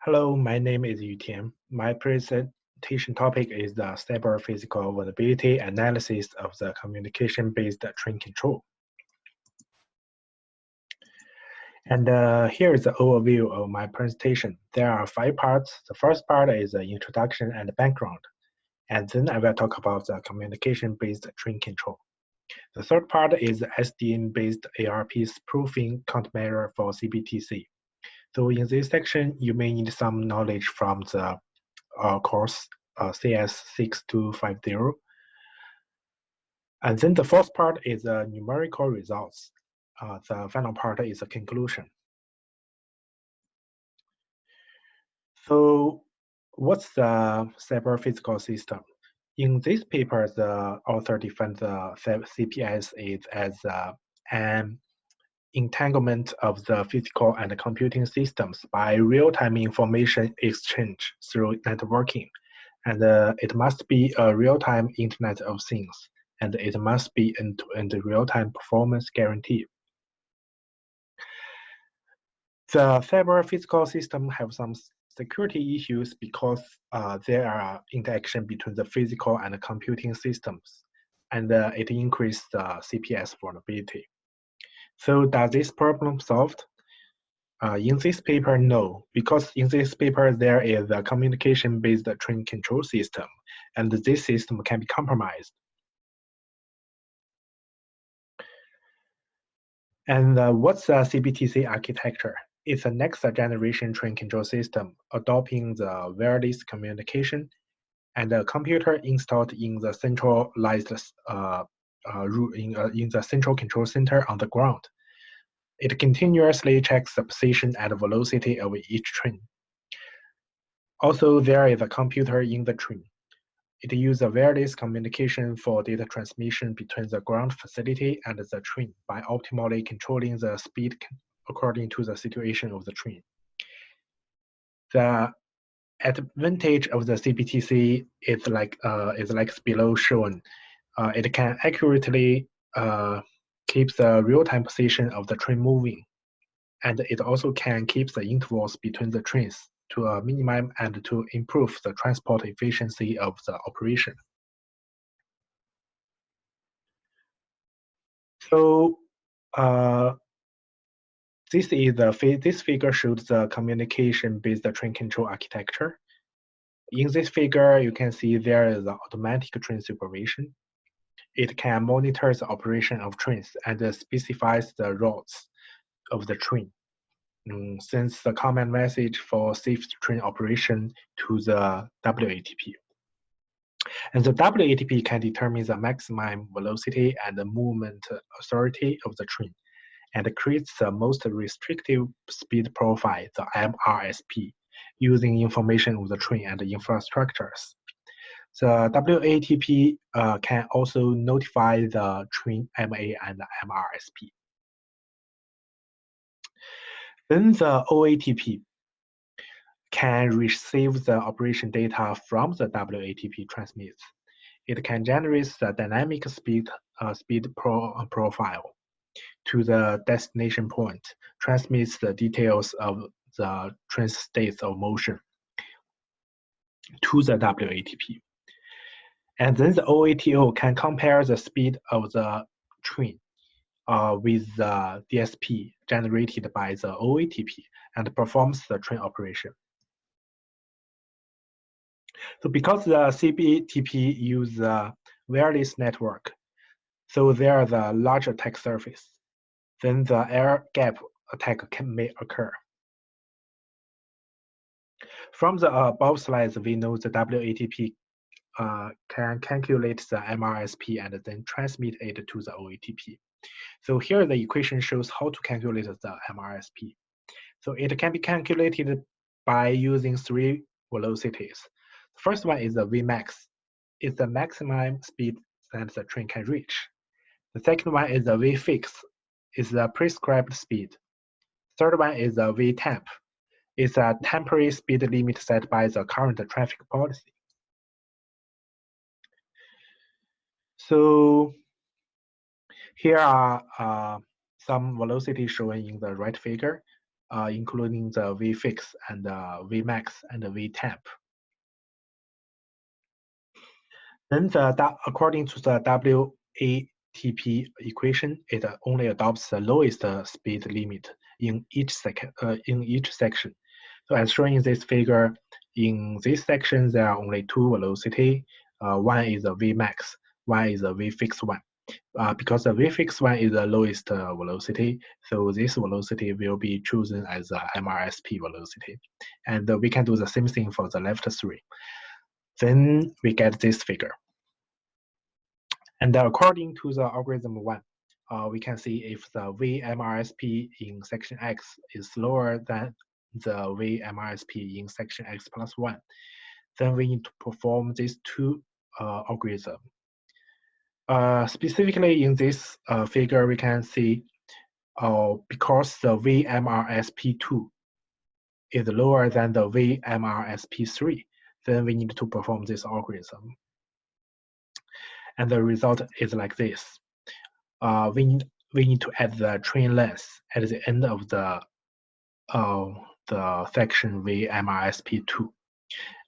Hello, my name is Tian. My presentation topic is the cyber physical vulnerability analysis of the communication-based train control. And here is the overview of my presentation. There are 5 parts. The first part is the introduction and background. And then I will talk about the communication-based train control. The third part is SDN-based ARP spoofing countermeasure for CBTC. So in this section, you may need some knowledge from the course CS6250. And then the fourth part is the numerical results. The final part is the conclusion. So what's the cyber physical system? In this paper, the author defines the CPS as an entanglement of the physical and computing systems by real-time information exchange through networking. And it must be a real-time Internet of Things, and it must be end-to-end real-time performance guarantee. The cyber physical system have some security issues because there are interaction between the physical and computing systems, and it increases the CPS vulnerability. So does this problem solved? In this paper, no, because in this paper there is a communication-based train control system, and this system can be compromised. And what's the CBTC architecture? It's a next-generation train control system adopting the wireless communication and a computer installed in the centralized in the central control center on the ground. It continuously checks the position and velocity of each train. Also, there is a computer in the train. It uses wireless communication for data transmission between the ground facility and the train by optimally controlling the speed according to the situation of the train. The advantage of the CBTC is like below shown. It can accurately keep the real-time position of the train moving, and it also can keep the intervals between the trains to a minimum and to improve the transport efficiency of the operation. So this figure shows the communication-based train control architecture. In this figure, you can see there is an automatic train supervision. It can monitor the operation of trains and specifies the routes of the train. Sends the command message for safe train operation to the WATP. And the WATP can determine the maximum velocity and the movement authority of the train and creates the most restrictive speed profile, the MRSP, using information of the train and the infrastructures. The WATP can also notify the train MA and the MRSP. Then the OATP can receive the operation data from the WATP transmits. It can generate the dynamic speed profile to the destination point, transmits the details of the train states of motion to the WATP. And then the OATO can compare the speed of the train with the DSP generated by the OATP and performs the train operation. So because the CBTP use the wireless network, so there is a large attack surface, then the air gap attack may occur. From the above slides, we know the WATP can calculate the MRSP and then transmit it to the OATP. So here the equation shows how to calculate the MRSP. So it can be calculated by using 3 velocities. The first one is the Vmax. It's the maximum speed that the train can reach. The second one is the Vfix. It's the prescribed speed. Third one is the Vtemp. It's a temporary speed limit set by the current traffic policy. So here are some velocities shown in the right figure. including the vfix and vmax and vtemp. Then according to the WATP equation, it only adopts the lowest speed limit in each section. So as shown in this figure, in this section there are only two velocity. One is a Vmax, one is a Vfix one. Because the Vfix one is the lowest velocity, so this velocity will be chosen as the MRSP velocity. And we can do the same thing for the left three. Then we get this figure. And according to the algorithm one, we can see if the VMRSP in section X is lower than the VMRSP in section X plus 1, then we need to perform these two algorithms. Specifically in this figure, we can see because the VMRSP2 is lower than the VMRSP3, then we need to perform this algorithm. And the result is like this. We need to add the train length at the end of the section VMRSP2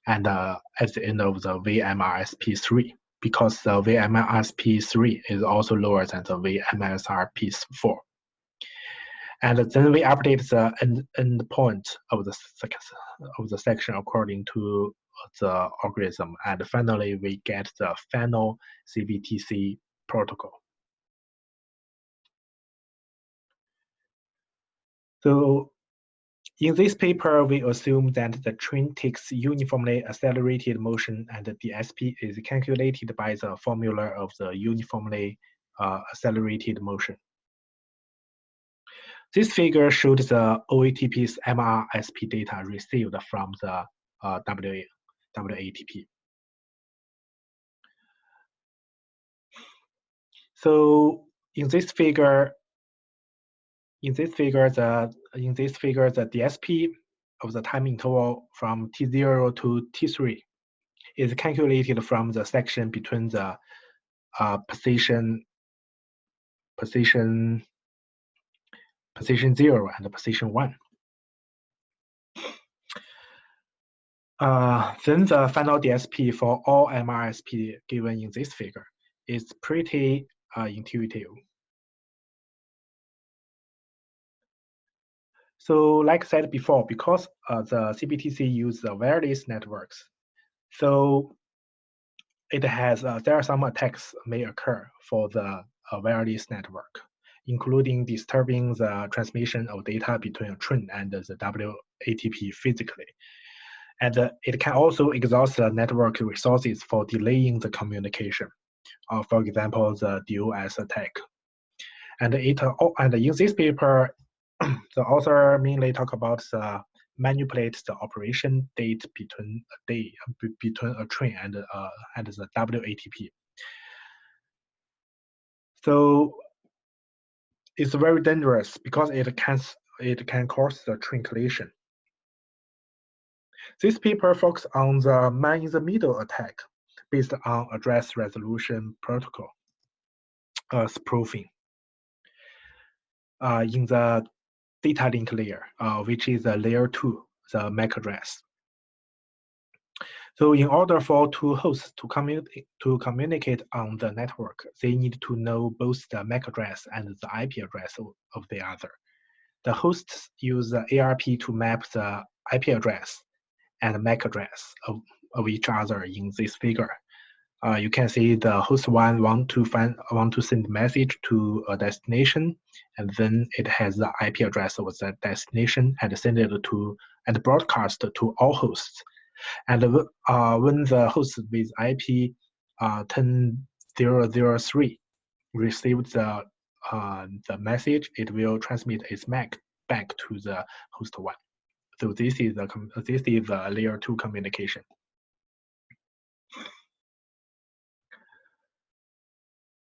and at the end of the VMRSP3, because the VMRSP3 is also lower than the VMRSP4. And then we update the end point of the section according to the algorithm, and finally we get the final CBTC protocol. So in this paper, we assume that the train takes uniformly accelerated motion and the DSP is calculated by the formula of the uniformly accelerated motion. This figure showed the OATP's MRSP data received from the WATP. So in this figure, the DSP of the time interval from T0 to T3 is calculated from the section between the position 0 and position 1. Then the final DSP for all MRSP given in this figure is pretty intuitive. So like I said before, because the CBTC uses wireless networks, so it has there are some attacks may occur for the wireless network, including disturbing the transmission of data between a train and the WATP physically. And it can also exhaust the network resources for delaying the communication. For example, the DOS attack. And in this paper, the author mainly talk about the manipulate the operation date between a train and the WATP. So it's very dangerous because it can cause the train collision. This paper focuses on the man-in-the-middle attack based on address resolution protocol spoofing in the data link layer, which is the layer 2, the MAC address. So in order for two hosts to communicate on the network, they need to know both the MAC address and the IP address of the other. The hosts use the ARP to map the IP address and MAC address of each other in this figure. You can see the host one want to send message to a destination, and then it has the IP address of that destination and send it to and broadcast to all hosts. And when the host with IP 10003 receives the message, it will transmit its MAC back to the host one. So this is the layer 2 communication.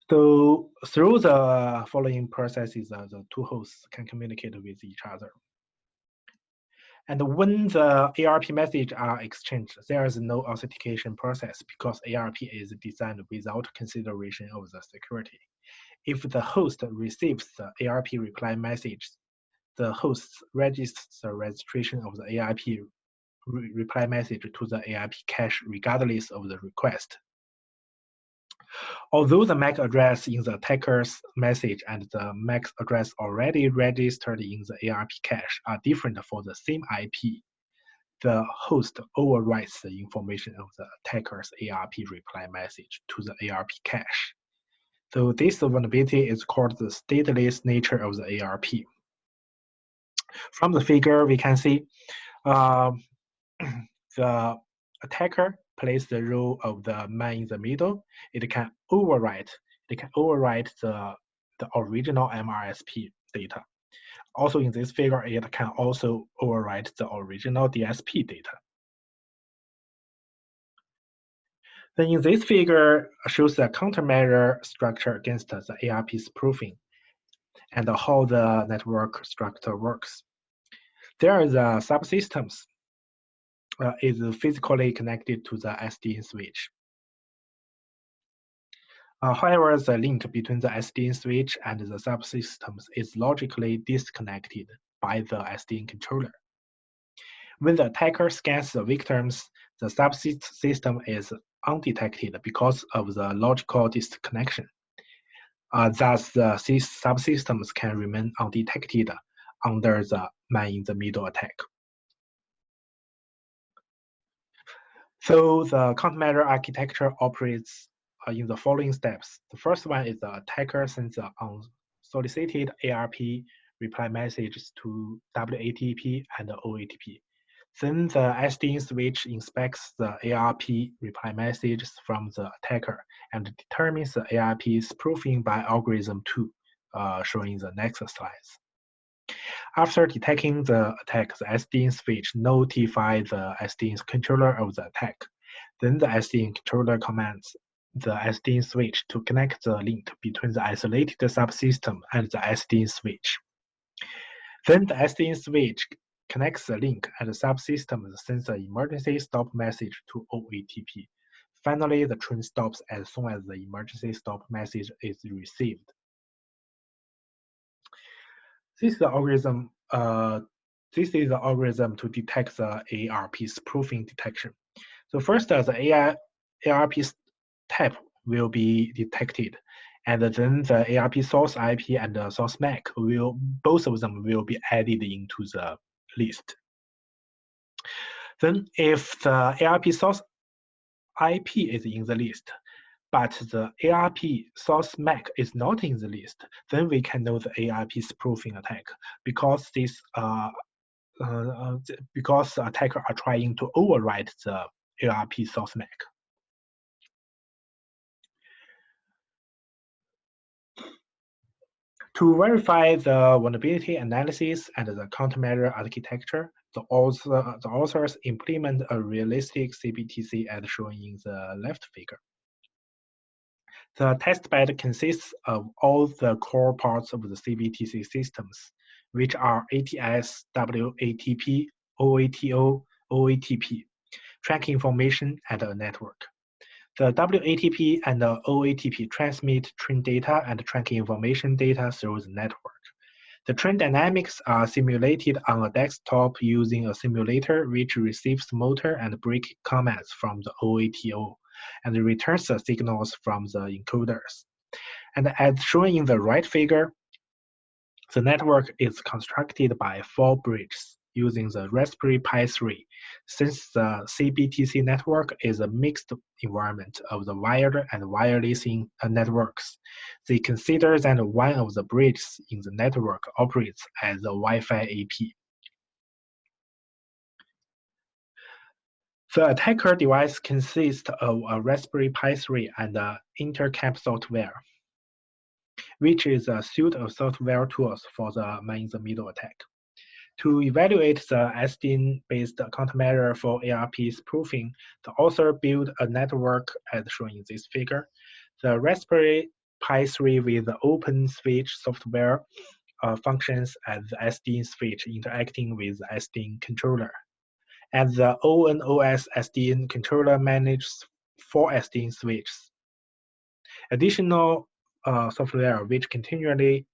So through the following processes, the two hosts can communicate with each other. And when the ARP messages are exchanged, there is no authentication process because ARP is designed without consideration of the security. If the host receives the ARP reply message, the host registers the registration of the ARP reply message to the ARP cache regardless of the request. Although the MAC address in the attacker's message and the MAC address already registered in the ARP cache are different for the same IP, the host overwrites the information of the attacker's ARP reply message to the ARP cache. So this vulnerability is called the stateless nature of the ARP. From the figure, we can see the attacker plays the role of the man in the middle. It can overwrite the original MRSP data. Also in this figure, it can also overwrite the original DSP data. Then in this figure shows the countermeasure structure against the ARP spoofing and how the network structure works. There is a subsystems is physically connected to the SDN switch. However, the link between the SDN switch and the subsystems is logically disconnected by the SDN controller. When the attacker scans the victims, the subsystem is undetected because of the logical disconnection. Thus, the subsystems can remain undetected under the man-in-the-middle attack. So the countermeasure architecture operates in the following steps. The first one is the attacker sends the unsolicited ARP reply messages to WATP and OATP. Then the SDN switch inspects the ARP reply messages from the attacker and determines the ARP spoofing by algorithm 2, shown in the next slides. After detecting the attack, the SDN switch notifies the SDN controller of the attack. Then the SDN controller commands the SDN switch to connect the link between the isolated subsystem and the SDN switch. Then the SDN switch connects the link and the subsystem sends an emergency stop message to OATP. Finally, the train stops as soon as the emergency stop message is received. This is the algorithm. This is the algorithm to detect the ARP spoofing detection. So first, the ARP type will be detected, and then the ARP source IP and the source MAC both of them will be added into the list. Then, if the ARP source IP is in the list, but the ARP source MAC is not in the list, then we can know the ARP spoofing attack because this because the attacker are trying to overwrite the ARP source MAC. To verify the vulnerability analysis and the countermeasure architecture, the authors implement a realistic CBTC as shown in the left figure. The testbed consists of all the core parts of the CBTC systems, which are ATS, WATP, OATO, OATP, track information, and a network. The WATP and the OATP transmit train data and track information data through the network. The train dynamics are simulated on a desktop using a simulator which receives motor and brake commands from the OATO and returns the signals from the encoders. And as shown in the right figure, the network is constructed by 4 bridges using the Raspberry Pi 3. Since the CBTC network is a mixed environment of the wired and wireless networks, they consider that one of the bridges in the network operates as a Wi-Fi AP. The attacker device consists of a Raspberry Pi 3 and intercap software, which is a suite of software tools for the man-in-the-middle attack. To evaluate the SDN-based countermeasure for ARP spoofing, the author built a network as shown in this figure. The Raspberry Pi 3 with the open switch software functions as the SDN switch interacting with the SDN controller. And the ONOS SDN controller manages 4 SDN switches. Additional software which continually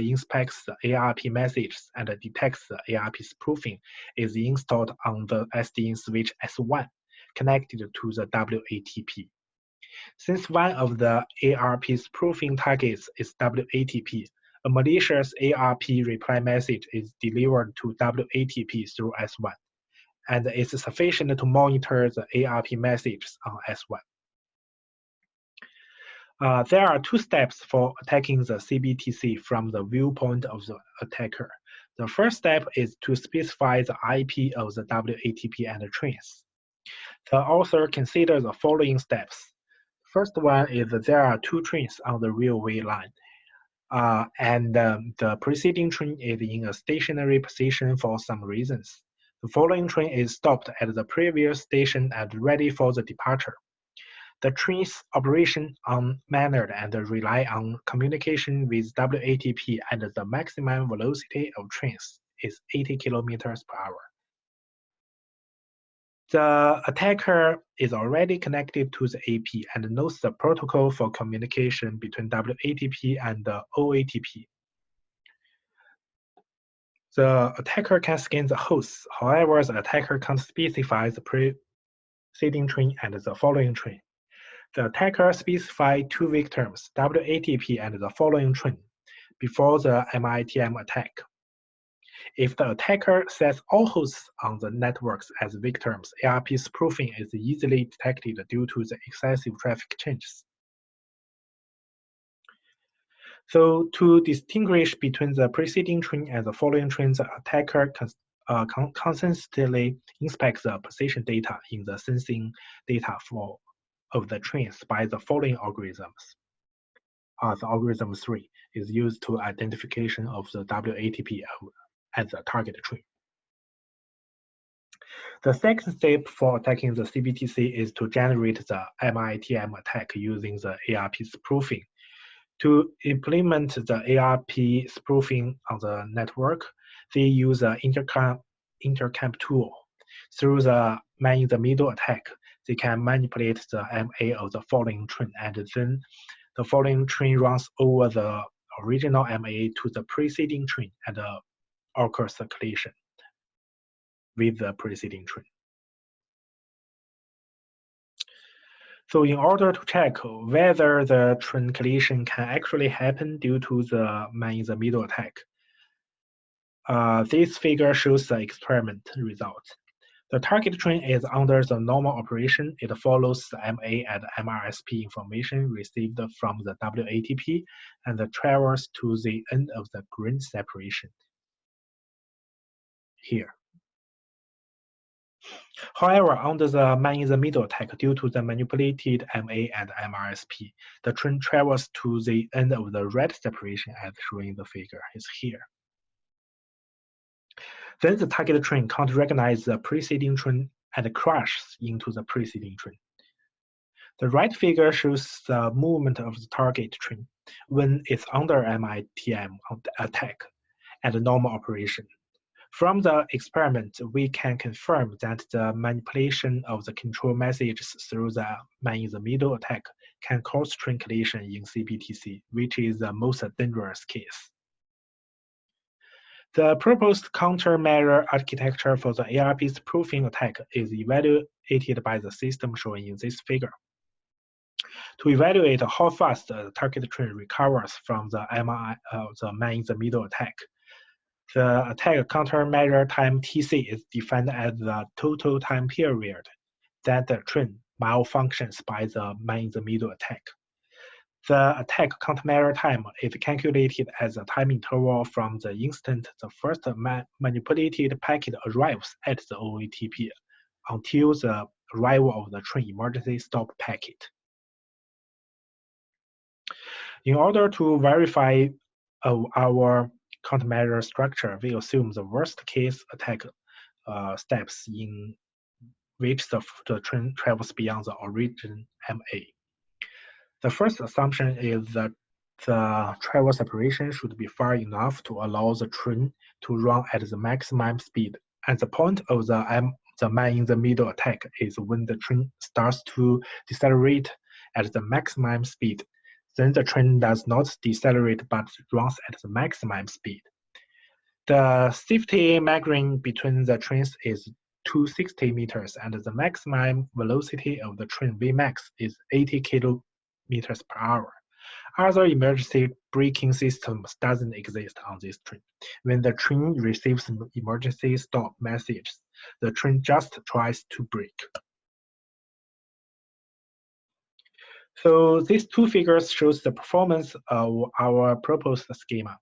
inspects the ARP messages and detects the ARP spoofing is installed on the SDN switch S1 connected to the WATP. Since one of the ARP spoofing targets is WATP, a malicious ARP reply message is delivered to WATP through S1, and is sufficient to monitor the ARP messages on S1. There are two steps for attacking the CBTC from the viewpoint of the attacker. The first step is to specify the IP of the WATP and the trains. The author considers the following steps. First one is that there are two trains on the railway line, and the preceding train is in a stationary position for some reasons. The following train is stopped at the previous station and ready for the departure. The train's operation unmannered and rely on communication with WATP, and the maximum velocity of trains is 80 kilometers per hour. The attacker is already connected to the AP and knows the protocol for communication between WATP and the OATP. The attacker can scan the hosts. However, the attacker can't specify the preceding train and the following train. The attacker specifies two victims, WATP and the following train, before the MITM attack. If the attacker sets all hosts on the networks as victims, ARP spoofing is easily detected due to the excessive traffic changes. So to distinguish between the preceding train and the following train, the attacker consistently inspects the position data in the sensing data of the trains by the following algorithms. The algorithm 3 is used to identification of the WATP as the target train. The second step for attacking the CBTC is to generate the MITM attack using the ARP spoofing. To implement the ARP spoofing on the network, they use the intercamp tool. Through the man-in-the-middle attack, they can manipulate the MA of the following train, and then the following train runs over the original MA to the preceding train and occurs a collision with the preceding train. So in order to check whether the train collision can actually happen due to the man-in-the-middle attack, this figure shows the experiment result. The target train is under the normal operation. It follows the MA and MRSP information received from the WATP and travels to the end of the green separation here. However, under the man-in-the-middle attack, due to the manipulated MA and MRSP, the train travels to the end of the red separation as shown in the figure is here. Then the target train can't recognize the preceding train and crashes into the preceding train. The right figure shows the movement of the target train when it's under MITM attack and normal operation. From the experiment, we can confirm that the manipulation of the control messages through the man-in-the-middle attack can cause train collision in CBTC, which is the most dangerous case. The proposed countermeasure architecture for the ARP spoofing attack is evaluated by the system shown in this figure. To evaluate how fast the target train recovers from the man-in-the-middle attack, the attack countermeasure time TC is defined as the total time period that the train malfunctions by the man-in-the-middle attack. The attack countermeasure time is calculated as a time interval from the instant the first manipulated packet arrives at the OATP until the arrival of the train emergency stop packet. In order to verify our countermeasure structure, we assume the worst case attack steps in which the train travels beyond the origin MA. The first assumption is that the travel separation should be far enough to allow the train to run at the maximum speed. And the point of the man-in-the-middle attack is when the train starts to decelerate at the maximum speed. then the train does not decelerate but runs at the maximum speed. The safety margin between the trains is 260 meters, and the maximum velocity of the train Vmax is 80 kilometers per hour. Other emergency braking systems doesn't exist on this train. When the train receives emergency stop messages, the train just tries to brake. So these two figures shows the performance of our proposed schema.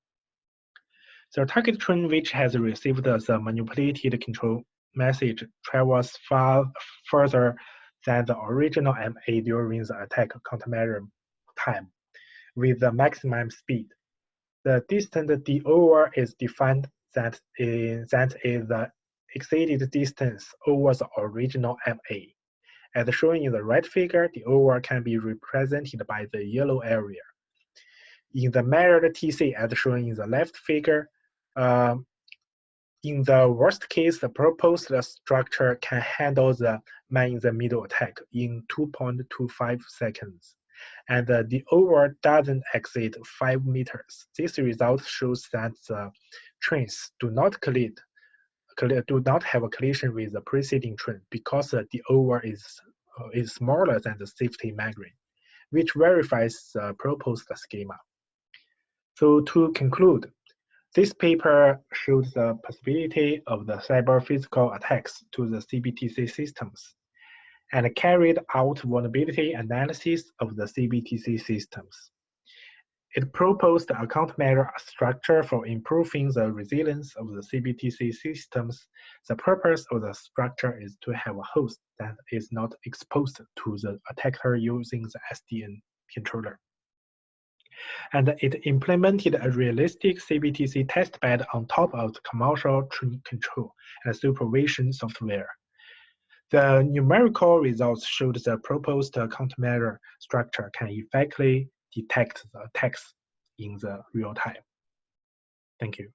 The target train which has received the manipulated control message travels far further than the original MA during the attack countermeasure time, with the maximum speed. The distance d over is defined that is the exceeded distance over the original MA. As shown in the right figure, the over can be represented by the yellow area. In the measured TC, as shown in the left figure, in the worst case, the proposed structure can handle the man-in-the-middle attack in 2.25 seconds, and the over doesn't exceed 5 meters. This result shows that the trains do not have a collision with the preceding train because the over is smaller than the safety margin, which verifies the proposed schema. So to conclude, this paper showed the possibility of the cyber-physical attacks to the CBTC systems and carried out vulnerability analysis of the CBTC systems. It proposed a countermeasure structure for improving the resilience of the CBTC systems. The purpose of the structure is to have a host that is not exposed to the attacker using the SDN controller. And it implemented a realistic CBTC testbed on top of the commercial train control and supervision software. The numerical results showed the proposed countermeasure structure can effectively detect the attacks in the real time. Thank you.